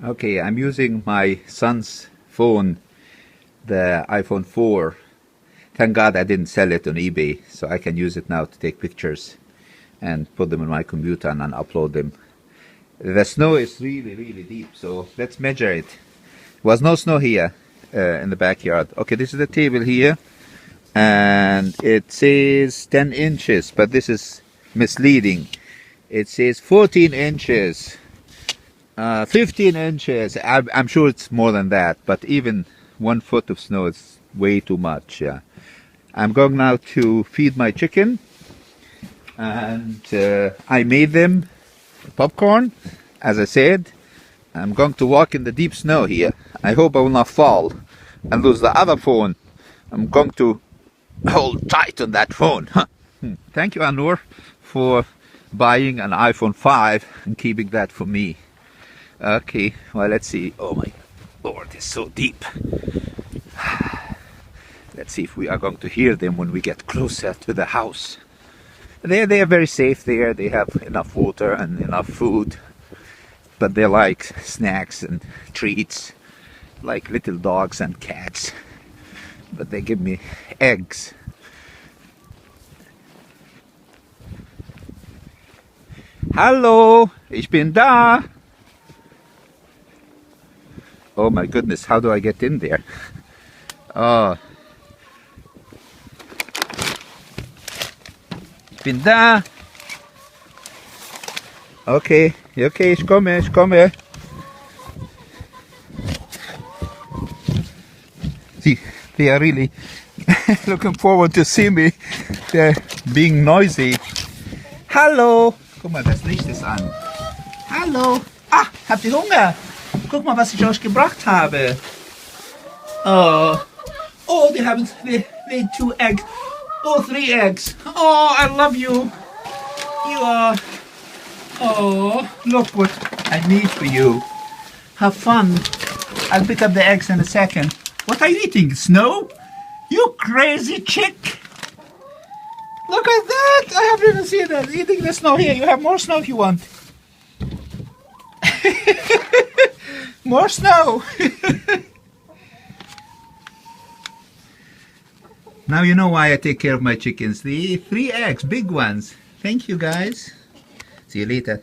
Okay, I'm using my son's phone, the iPhone 4. Thank God I didn't sell it on eBay, so I can use it now to take pictures and put them on my computer and then upload them. The snow is really, really deep, so let's measure it. There was no snow here in the backyard. Okay, this is the table here, and it says 10 inches, but this is misleading. It says 14 inches, 15 inches. I'm sure it's more than that, but even 1 foot of snow is way too much. Yeah. I'm going now to feed my chicken, and I made them popcorn, as I said. I'm going to walk in the deep snow here. I hope I will not fall and lose the other phone. I'm going to hold tight on that phone. Thank you, Anur, for buying an iPhone 5 and keeping that for me. Okay, well, let's see. Oh my Lord, it's so deep. Let's see if we are going to hear them when we get closer to the house. They are very safe there. They have enough water and enough food. But they like snacks and treats, like little dogs and cats. But they give me eggs. Hallo, ich bin da. Oh my goodness, how do I get in there? Oh. Ich bin da. Okay, okay, ich komme, ich komme. See, they are really looking forward to see me. They're being noisy. Hallo. Guck mal, das Licht ist an. Hallo. Ah, habt ihr Hunger? Guck mal, was ich euch gebracht habe. Oh, oh, they have 2 eggs. Oh, 3 eggs. Oh, I love you. You are. Oh, look what I made for you. Have fun. I'll pick up the eggs in a second. What are you eating? Snow? You crazy chick. Look at that. I haven't even seen that. Eating the snow here. You have more snow if you want. More snow. Now you know why I take care of my chickens. The 3 eggs, big ones. Thank you, guys. See you later.